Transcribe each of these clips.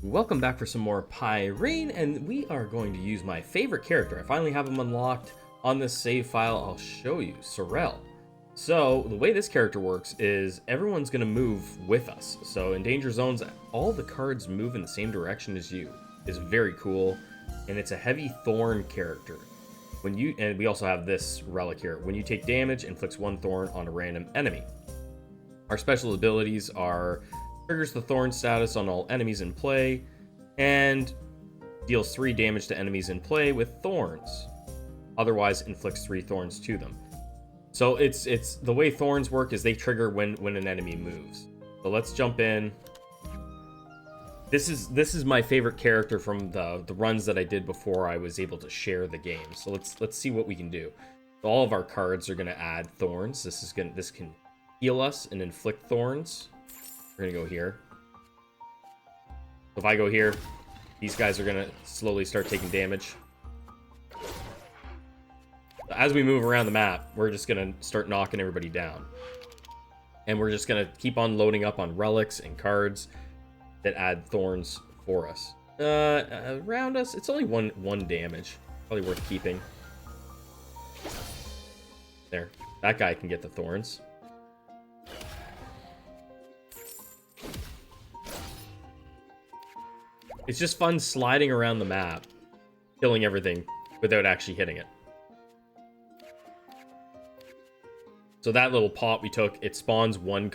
Welcome back for some more Pyrene, and we are going to use my favorite character. I finally have him unlocked on this save file. I'll show you, Sorehl. So the way this character works is everyone's going to move with us. So in danger zones, all the cards move in the same direction as you. It's very cool, and it's a heavy thorn character. And we also have this relic here. When you take damage, inflicts one thorn on a random enemy. Our special abilities are triggers the thorn status on all enemies in play, and deals 3 damage to enemies in play with thorns. Otherwise, inflicts 3 thorns to them. So it's the way thorns work is they trigger when an enemy moves. So let's jump in. This is my favorite character from the runs that I did before I was able to share the game. So let's see what we can do. All of our cards are going to add thorns. This can heal us and inflict thorns. We're gonna go here. So if I go here, these guys are gonna slowly start taking damage. So as we move around the map, we're just gonna start knocking everybody down. And we're just gonna keep on loading up on relics and cards that add thorns for us. Around us, it's only one damage. Probably worth keeping. There. That guy can get the thorns. It's just fun sliding around the map, killing everything without actually hitting it. So that little pot we took, it spawns one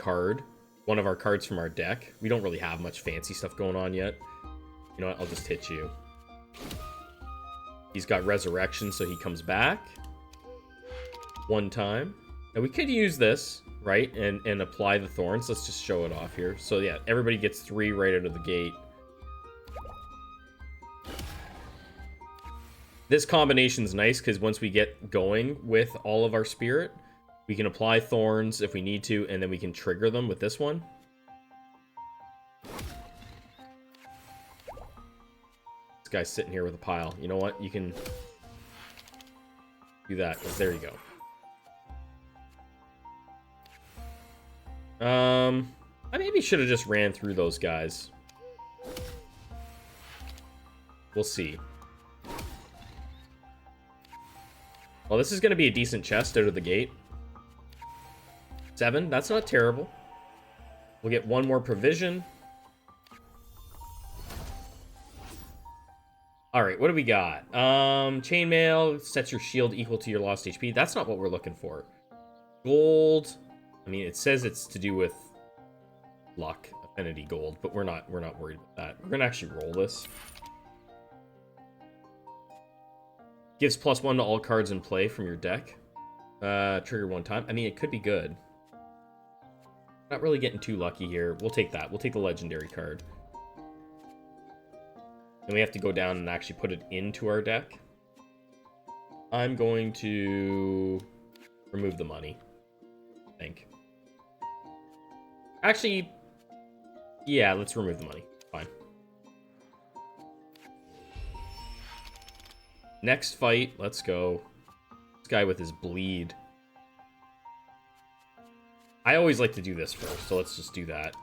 of our cards from our deck. We don't really have much fancy stuff going on yet. You know what, I'll just hit you. He's got resurrection, so he comes back one time. Now we could use this, right, and apply the thorns. Let's just show it off here. So yeah, everybody gets 3 right out of the gate. This combination's nice because once we get going with all of our spirit, we can apply thorns if we need to, and then we can trigger them with this one. This guy's sitting here with a pile. You know what? You can do that, because there you go. I maybe should have just ran through those guys. We'll see. Well, this is going to be a decent chest out of the gate. 7, that's not terrible. We'll get 1 more provision. Alright, what do we got? Chainmail sets your shield equal to your lost HP. That's not what we're looking for. Gold. I mean, it says it's to do with luck, affinity gold, but we're not worried about that. We're going to actually roll this. Gives +1 to all cards in play from your deck. Trigger 1 time. I mean, it could be good. Not really getting too lucky here. We'll take that. We'll take the legendary card. And we have to go down and actually put it into our deck. I'm going to remove the money, I think. Actually, yeah, let's remove the money. Fine. Next fight, let's go. This guy with his bleed. I always like to do this first, so let's just do that.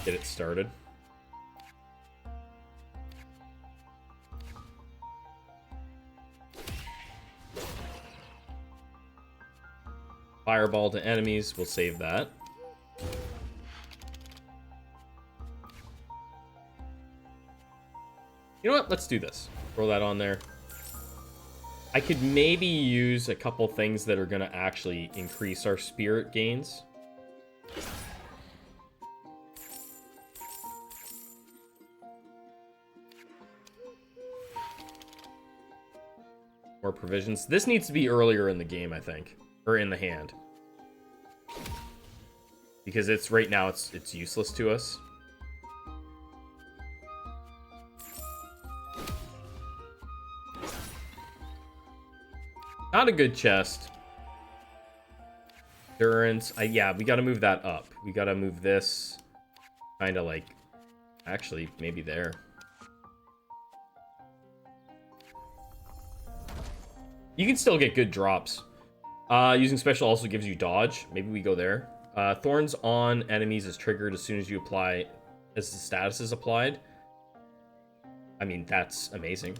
Get it started. Fireball to enemies, we'll save that. You know what? Let's do this. Throw that on there. I could maybe use a couple things that are going to actually increase our spirit gains. More provisions. This needs to be earlier in the game, I think. Or in the hand. Because it's right now it's useless to us. Not a good chest. Endurance. Yeah, we gotta move that up. We gotta move this kind of like... Actually, maybe there. You can still get good drops. Using special also gives you dodge. Maybe we go there. Thorns on enemies is triggered as soon as you apply... As the status is applied. I mean, that's amazing.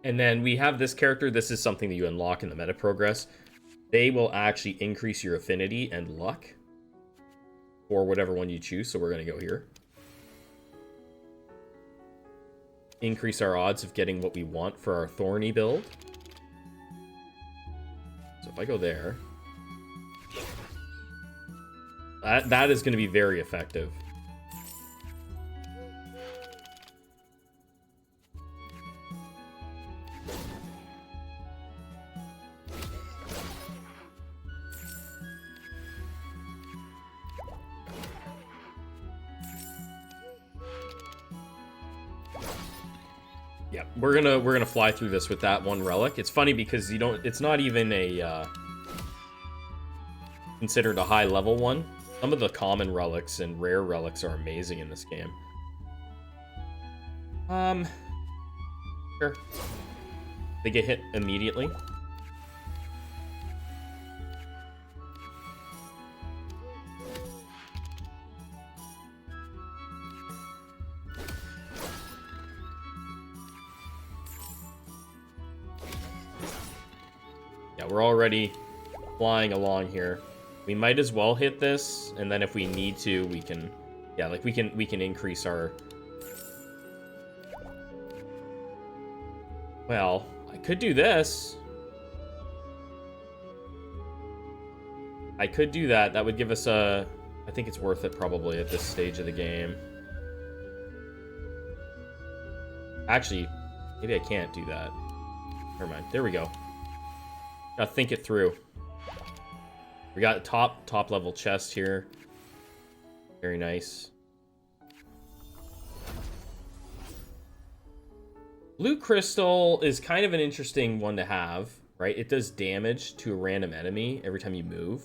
And then we have this character. This is something that you unlock in the meta progress. They will actually increase your affinity and luck for whatever one you choose. So we're going to go here. Increase our odds of getting what we want for our thorny build. So if I go there, that is going to be very effective. Yeah, we're gonna fly through this with that one relic. It's funny because it's not even a considered a high level one. Some of the common relics and rare relics are amazing in this game. Sure. They get hit immediately. Yeah, we're already flying along here. We might as well hit this, and then if we need to, we can, yeah, like we can increase our. Well, I could do this. I could do that. That would give us a. I think it's worth it probably at this stage of the game. Actually, maybe I can't do that. Never mind. There we go. Gotta think it through. We got a top level chest here. Very nice. Blue crystal is kind of an interesting one to have, right? It does damage to a random enemy every time you move.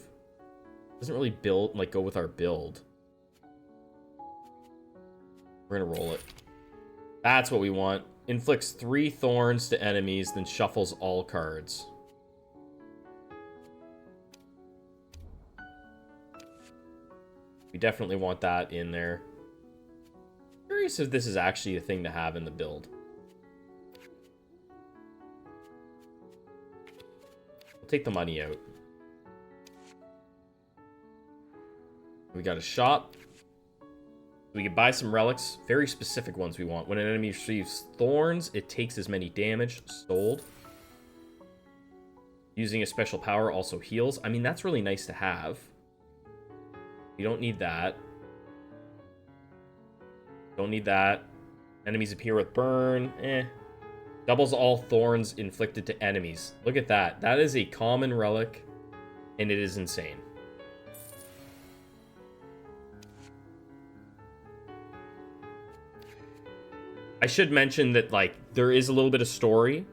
Doesn't really go with our build. We're gonna roll it. That's what we want. Inflicts 3 thorns to enemies, then shuffles all cards. We definitely want that in there. Curious if this is actually a thing to have in the build. We'll take the money out. We got a shop. We can buy some relics. Very specific ones we want. When an enemy receives thorns, it takes as many damage. Sold. Using a special power also heals. I mean, that's really nice to have. We don't need that. Don't need that. Enemies appear with burn. Doubles all thorns inflicted to enemies. Look at that. That is a common relic, and it is insane. I should mention that, like, there is a little bit of story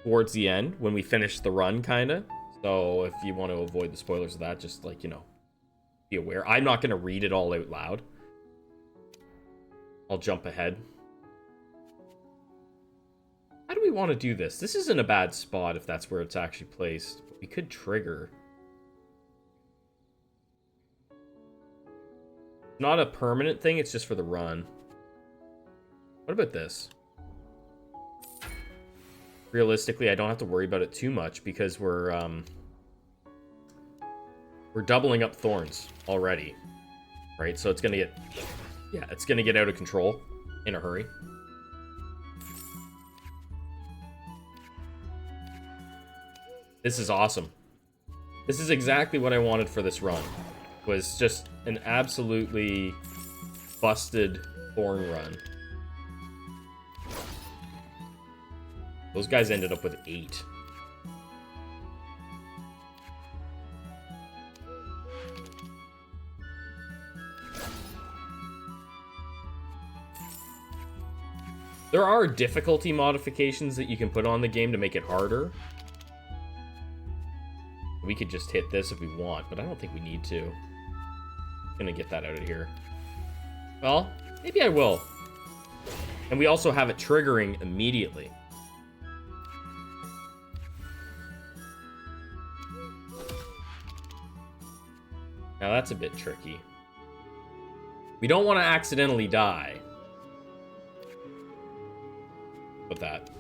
towards the end when we finish the run, kind of. So if you want to avoid the spoilers of that, just, like, you know, be aware. I'm not going to read it all out loud. I'll jump ahead. How do we want to do this? This isn't a bad spot if that's where it's actually placed. We could trigger. Not a permanent thing, it's just for the run. What about this? Realistically, I don't have to worry about it too much because we're doubling up thorns already, right? So it's gonna get, yeah, it's gonna get out of control in a hurry. This is awesome. This is exactly what I wanted for this run. Was just an absolutely busted thorn run. Those guys ended up with 8. There are difficulty modifications that you can put on the game to make it harder. We could just hit this if we want, but I don't think we need to. I'm gonna get that out of here. Well, maybe I will. And we also have it triggering immediately. Now that's a bit tricky. We don't want to accidentally die. With that.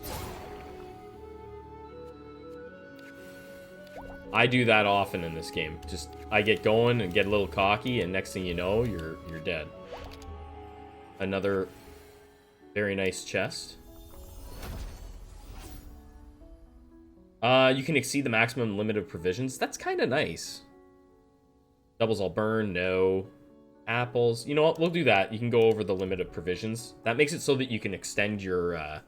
I do that often in this game. Just, I get going and get a little cocky, and next thing you know, you're dead. Another very nice chest. You can exceed the maximum limit of provisions. That's kind of nice. Doubles all burn, no. Apples. You know what? We'll do that. You can go over the limit of provisions. That makes it so that you can extend your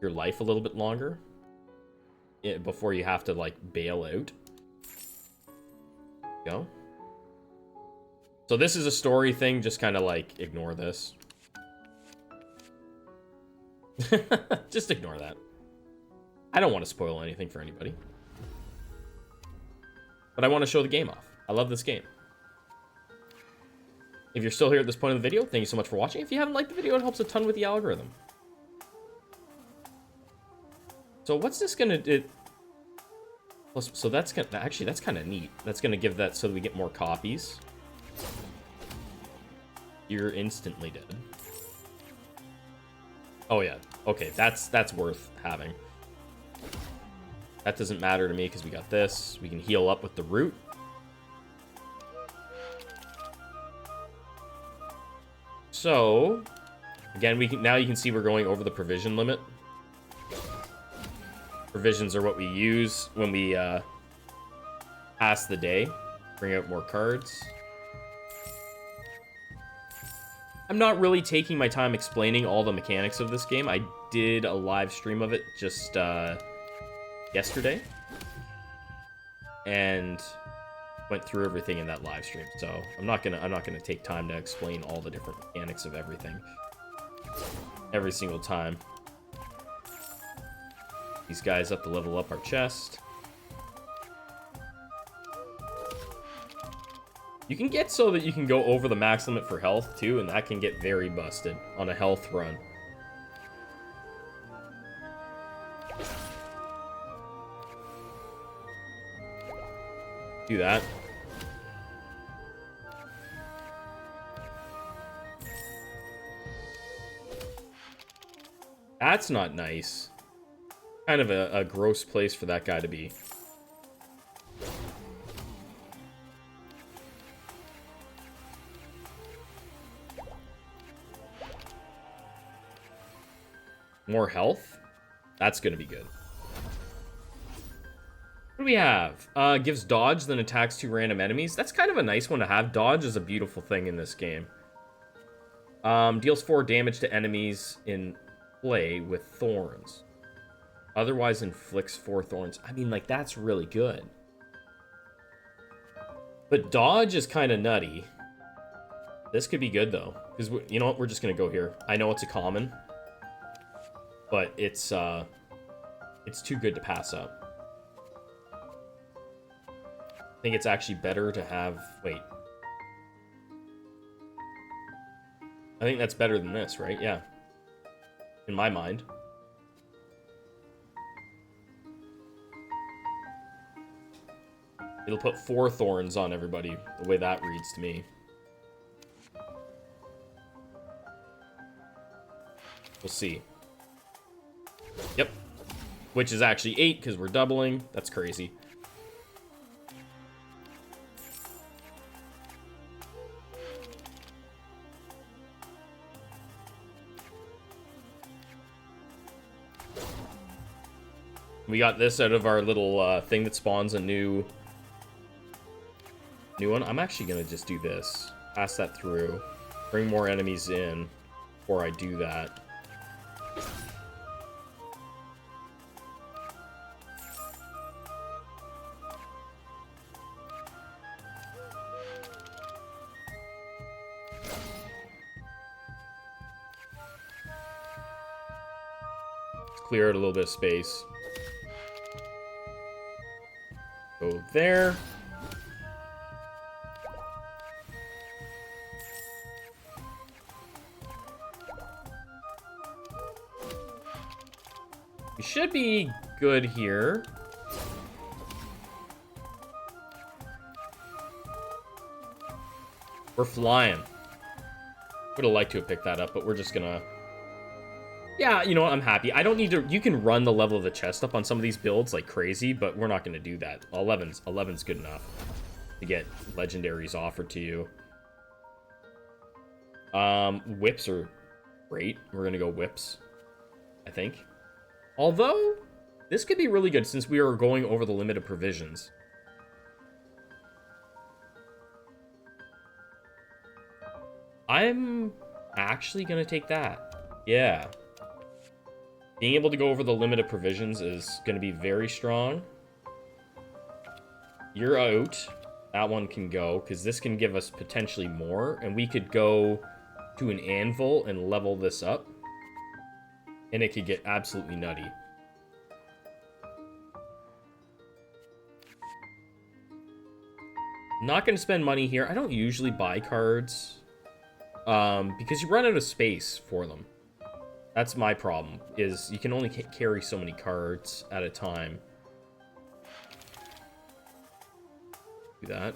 life a little bit longer. Before you have to, like, bail out. Go. So this is a story thing. Just kind of, like, ignore this. Just ignore that. I don't want to spoil anything for anybody. But I want to show the game off. I love this game. If you're still here at this point of the video, thank you so much for watching. If you haven't liked the video, it helps a ton with the algorithm. So what's this gonna do? So that's gonna, actually, that's kind of neat. That's gonna give that so that we get more copies. You're instantly dead. Oh yeah, okay, that's worth having. That doesn't matter to me because we got this. We can heal up with the root. So, again, now you can see we're going over the provision limit. Provisions are what we use when we pass the day. Bring out more cards. I'm not really taking my time explaining all the mechanics of this game. I did a live stream of it just yesterday. And went through everything in that live stream. So I'm not gonna take time to explain all the different mechanics of everything. Every single time. These guys up to level up our chest. You can get so that you can go over the max limit for health too, and that can get very busted on a health run. Do that. That's not nice. Kind of a gross place for that guy to be. More health? That's gonna be good. What do we have? Gives dodge, then attacks 2 random enemies. That's kind of a nice one to have. Dodge is a beautiful thing in this game. Deals 4 damage to enemies in play with thorns. Otherwise inflicts 4 thorns. I mean, like, that's really good. But dodge is kind of nutty. This could be good, though. Because, you know what? We're just going to go here. I know it's a common. But it's too good to pass up. I think it's actually better to have... Wait. I think that's better than this, right? Yeah. In my mind. It'll put 4 thorns on everybody, the way that reads to me. We'll see. Yep. Which is actually 8, because we're doubling. That's crazy. We got this out of our little thing that spawns a new one. I'm actually gonna just do this. Pass that through. Bring more enemies in before I do that. Let's clear out a little bit of space. Go there. We should be good here. We're flying. Would have liked to have picked that up, but we're just gonna... Yeah, you know what? I'm happy. I don't need to... You can run the level of the chest up on some of these builds like crazy, but we're not gonna do that. 11's good enough to get legendaries offered to you. Whips are great. We're gonna go whips, I think. Although, this could be really good since we are going over the limit of provisions. I'm actually gonna take that. Yeah. Being able to go over the limit of provisions is gonna be very strong. You're out. That one can go, because this can give us potentially more, and we could go to an anvil and level this up, and it could get absolutely nutty. Not going to spend money here. I don't usually buy cards, because you run out of space for them. That's my problem, is you can only carry so many cards at a time. Do that.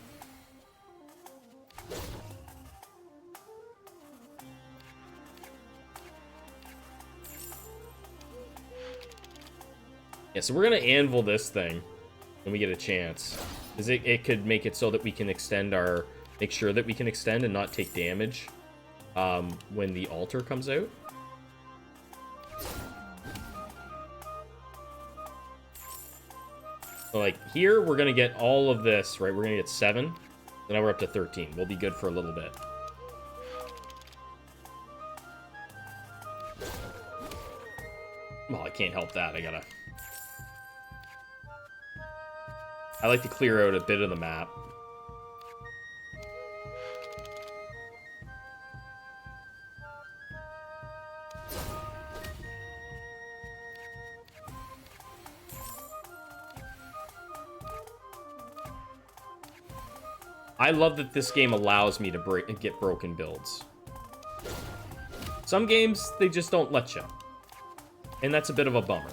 Yeah, so we're gonna anvil this thing when we get a chance, because it could make it so that we can extend our... Make sure that we can extend and not take damage when the altar comes out. So, like, here, we're gonna get all of this, right? We're gonna get 7. So now we're up to 13. We'll be good for a little bit. Well, I can't help that. I like to clear out a bit of the map. I love that this game allows me to get broken builds. Some games, they just don't let you. And that's a bit of a bummer.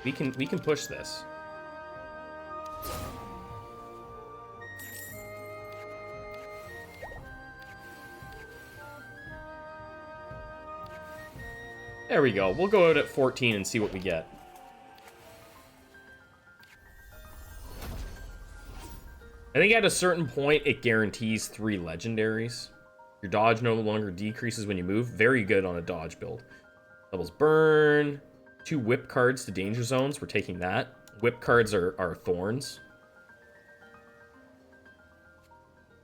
We can push this. There we go. We'll go out at 14 and see what we get. I think at a certain point, it guarantees 3 legendaries. Your dodge no longer decreases when you move. Very good on a dodge build. Doubles burn. 2 whip cards to danger zones. We're taking that. Whip cards are thorns.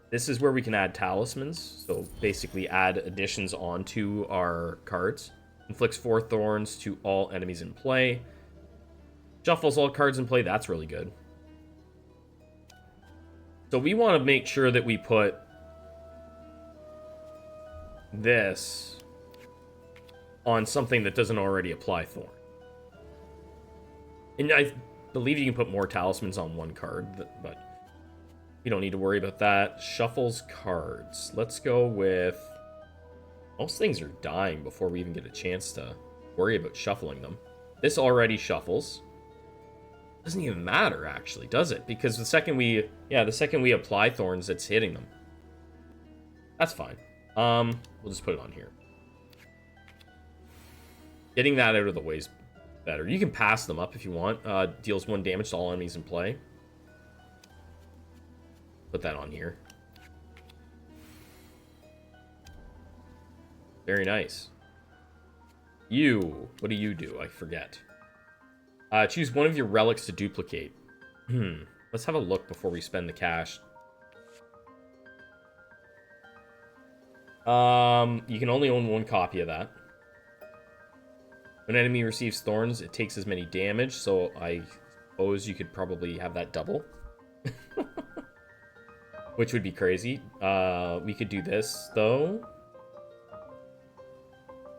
This is where we can add talismans. So basically add additions onto our cards. Inflicts 4 thorns to all enemies in play. Shuffles all cards in play. That's really good. So we want to make sure that we put this on something that doesn't already apply thorn. And I believe you can put more talismans on one card, but you don't need to worry about that. Shuffles cards. Let's go with... Most things are dying before we even get a chance to worry about shuffling them. This already shuffles. Doesn't even matter, actually, does it? Because the second we apply thorns, it's hitting them. That's fine. We'll just put it on here. Getting that out of the way is better. You can pass them up if you want. Deals 1 damage to all enemies in play. Put that on here. Very nice. What do you do? I forget. Choose one of your relics to duplicate. Let's have a look before we spend the cash. You can only own 1 copy of that. When an enemy receives thorns, it takes as many damage, so I suppose you could probably have that double. Which would be crazy. We could do this, though.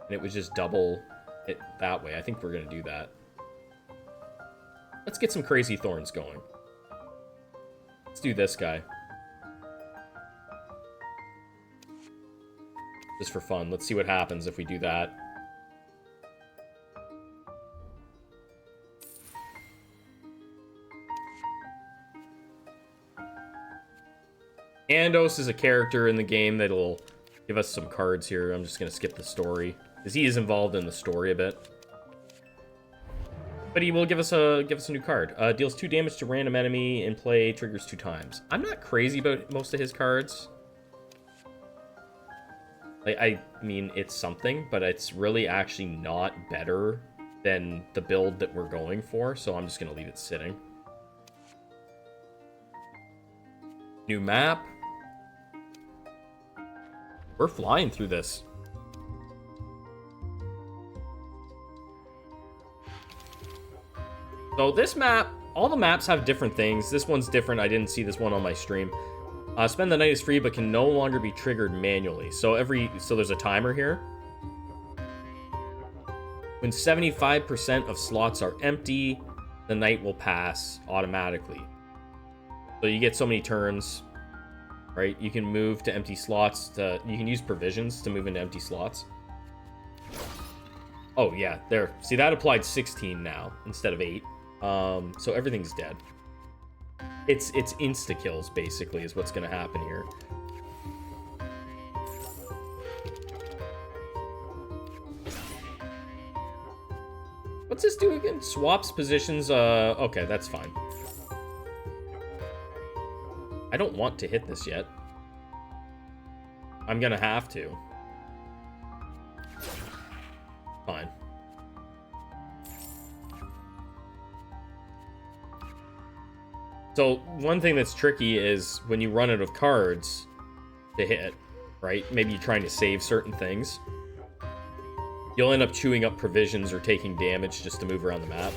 And it would just double it that way. I think we're going to do that. Let's get some crazy thorns going. Let's do this guy. Just for fun. Let's see what happens if we do that. Andos is a character in the game that'll give us some cards here. I'm just gonna skip the story because he is involved in the story a bit. But he will give us a new card. Deals 2 damage to random enemy in play, triggers 2 times. I'm not crazy about most of his cards. Like, I mean, it's something, but it's really actually not better than the build that we're going for, so I'm just gonna leave it sitting. New map. We're flying through this. So this map, all the maps have different things. This one's different. I didn't see this one on my stream. Spend the night is free, but can no longer be triggered manually. So there's a timer here. When 75% of slots are empty, the night will pass automatically. So you get so many turns, right? You can move to empty slots. You can use provisions to move into empty slots. Oh yeah, there. See, that applied 16 now instead of 8. So everything's dead. It's insta kills basically is what's gonna happen here. What's this do again? Swaps positions. Okay, that's fine. I don't want to hit this yet. I'm gonna have to. Fine. So one thing that's tricky is when you run out of cards to hit, right? Maybe you're trying to save certain things. You'll end up chewing up provisions or taking damage just to move around the map.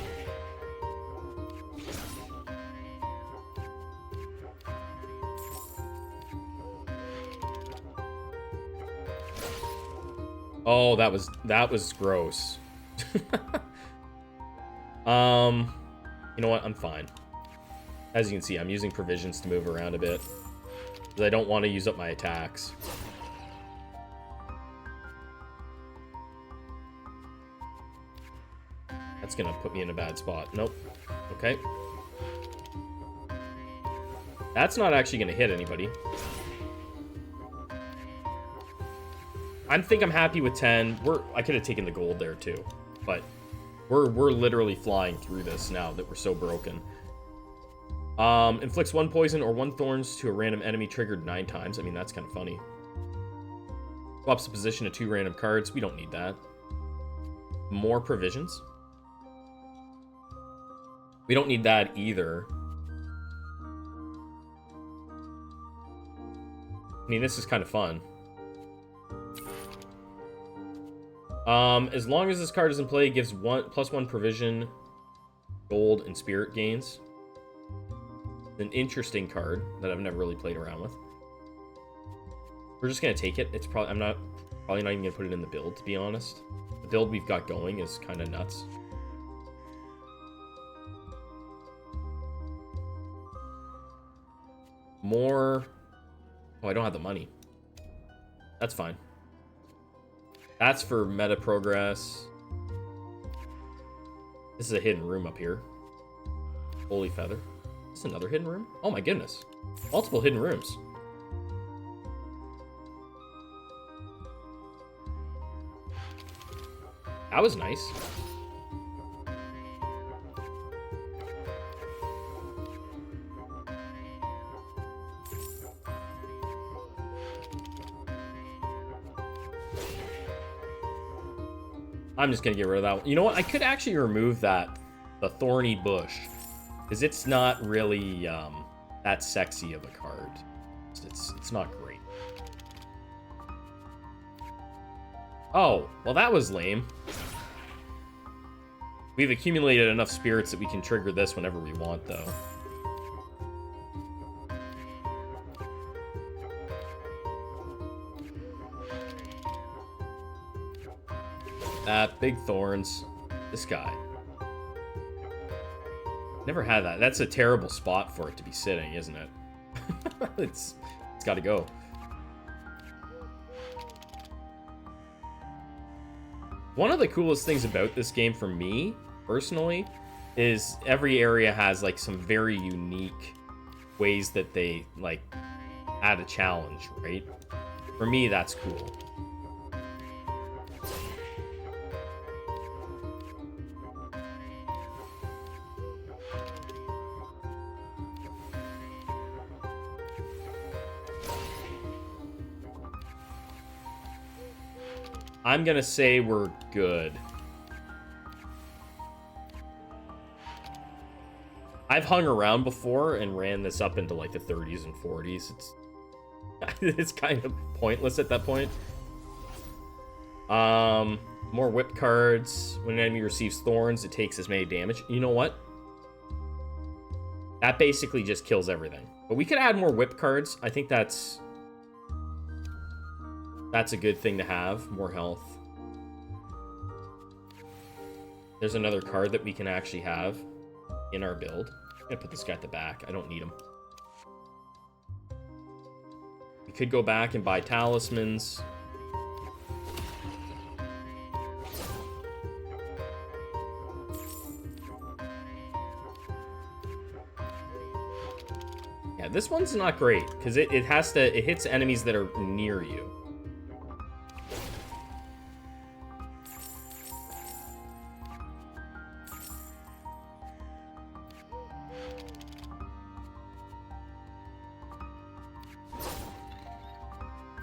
Oh, that was gross. You know what? I'm fine. As you can see, I'm using provisions to move around a bit, because I don't want to use up my attacks. That's gonna put me in a bad spot. Nope. Okay. That's not actually gonna hit anybody. I think I'm happy with 10. I could have taken the gold there too, but we're literally flying through this now that we're so broken. Inflicts 1 poison or 1 thorns to a random enemy triggered 9 times. I mean, that's kind of funny. Swaps the position of 2 random cards. We don't need that. More provisions. We don't need that either. I mean, this is kind of fun. As long as this card is in play, it gives +1 provision, gold, and spirit gains. An interesting card that I've never really played around with. We're just gonna take it. It's probably probably not even gonna put it in the build, to be honest. The build we've got going is kind of nuts. More. Oh, I don't have the money. That's fine. That's for meta progress. This is a hidden room up here. Holy feather. Is this another hidden room? Oh my goodness. Multiple hidden rooms. That was nice. I'm just gonna get rid of that one. You know what? I could actually remove the thorny bush, because it's not really that sexy of a card. It's not great. Oh, well that was lame. We've accumulated enough spirits that we can trigger this whenever we want, though. Big thorns. This guy. Never had that. That's a terrible spot for it to be sitting, isn't it? It's got to go. One of the coolest things about this game for me, personally, is every area has like some very unique ways that they like add a challenge, right? For me, that's cool. I'm gonna say we're good. I've hung around before and ran this up into like the 30s and 40s. It's kind of pointless at that point. More whip cards. When an enemy receives thorns, it takes as many damage. You know what? That basically just kills everything. But we could add more whip cards. I think that's a good thing to have. More health. There's another card that we can actually have in our build. I'm gonna put this guy at the back. I don't need him. We could go back and buy talismans. Yeah, this one's not great because it hits enemies that are near you.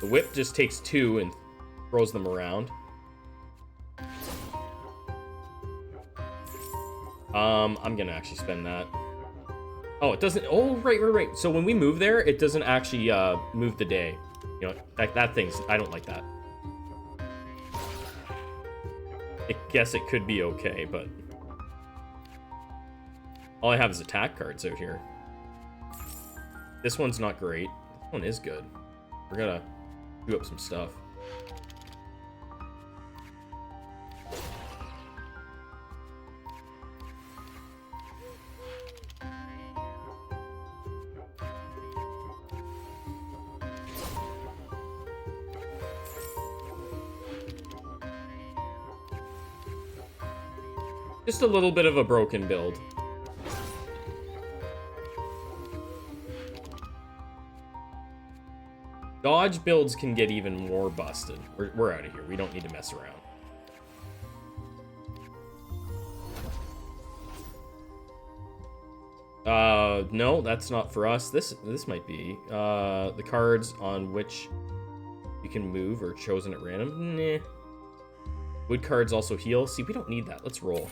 The whip just takes 2 and throws them around. I'm gonna actually spend that. Oh, it doesn't. Oh, right. So when we move there, it doesn't actually move the day. You know, that thing's. I don't like that. I guess it could be okay, but all I have is attack cards out here. This one's not great. This one is good. We're gonna do up some stuff. Just a little bit of a broken build. Dodge builds can get even more busted. We're out of here. We don't need to mess around. No, that's not for us. This might be. The cards on which you can move are chosen at random. Nah. Wood cards also heal. See, we don't need that. Let's roll.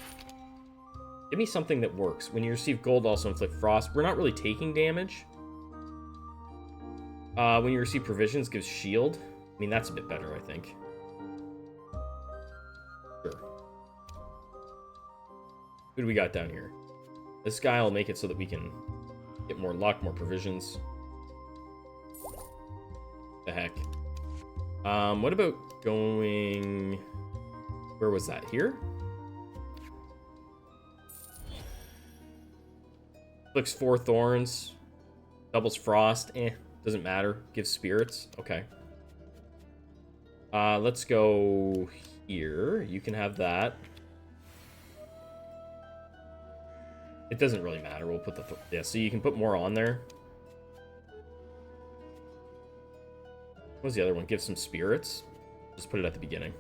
Give me something that works. When you receive gold, also inflict frost. We're not really taking damage. When you receive provisions, gives shield. I mean, that's a bit better, I think. Sure. Who do we got down here? This guy will make it so that we can get more luck, more provisions. The heck. What about going... Where was that? Here? Flicks 4 thorns. Doubles frost. Doesn't matter. Gives spirits. Okay. Let's go here. You can have that. It doesn't really matter. We'll put the... yeah, so you can put more on there. What was the other one? Give some spirits. Just put it at the beginning.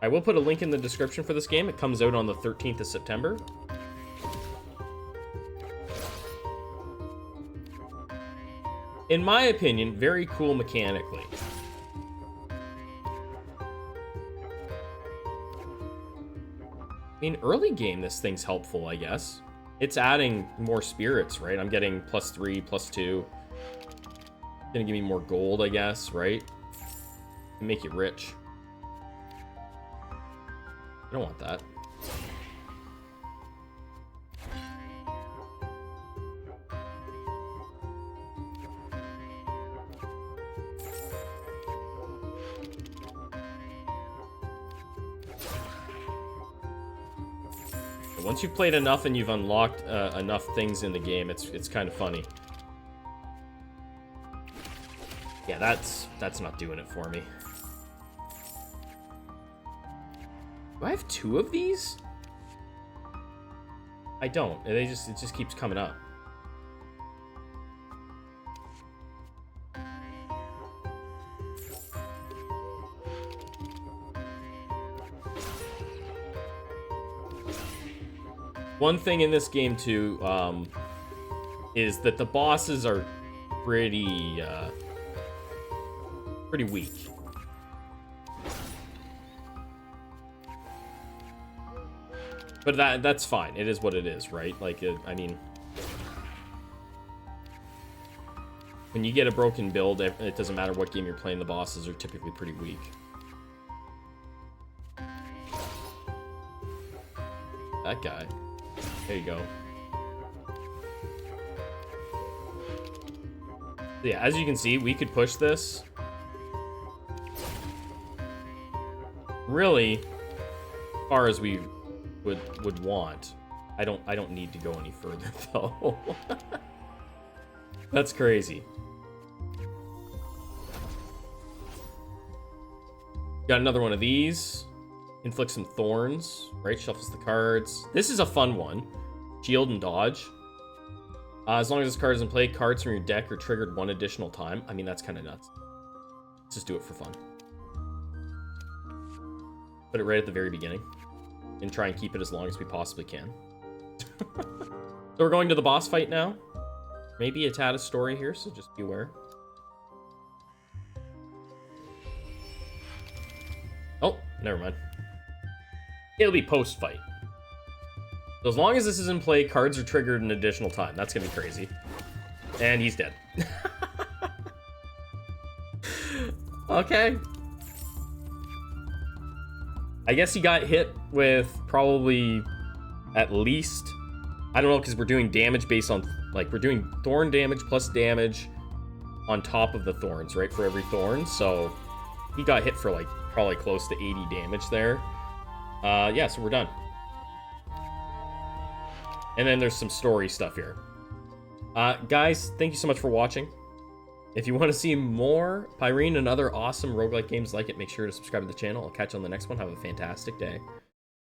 I will put a link in the description for this game. It comes out on the 13th of September. In my opinion, very cool mechanically. I mean, early game, this thing's helpful, I guess. It's adding more spirits, right? I'm getting +3, +2. Gonna give me more gold, I guess, right? Make you rich. I don't want that. Once you've played enough and you've unlocked enough things in the game, it's kind of funny. Yeah, that's not doing it for me. Do I have 2 of these? I don't. It just keeps coming up. One thing in this game too is that the bosses are pretty weak. But that's fine. It is what it is, right? Like, I mean, when you get a broken build, it doesn't matter what game you're playing, the bosses are typically pretty weak. That guy. There you go. So yeah, as you can see, we could push this really far as we would want. I don't need to go any further though. That's crazy. Got another one of these. Inflict some thorns, right? Shuffles the cards. This is a fun one. Shield and dodge. As long as this card is in play, cards from your deck are triggered one additional time. I mean, that's kind of nuts. Let's just do it for fun. Put it right at the very beginning. And try and keep it as long as we possibly can. So we're going to the boss fight now. Maybe a tad of story here, so just be aware. Oh, never mind. It'll be post-fight. So as long as this is in play, cards are triggered an additional time. That's gonna be crazy. And he's dead. Okay. I guess he got hit with probably at least, I don't know, because we're doing damage based on, like, we're doing thorn damage plus damage on top of the thorns, right, for every thorn. So he got hit for, like, probably close to 80 damage there. Yeah, so we're done. And then there's some story stuff here. Guys, thank you so much for watching. If you want to see more Pyrene and other awesome roguelike games like it, make sure to subscribe to the channel. I'll catch you on the next one. Have a fantastic day.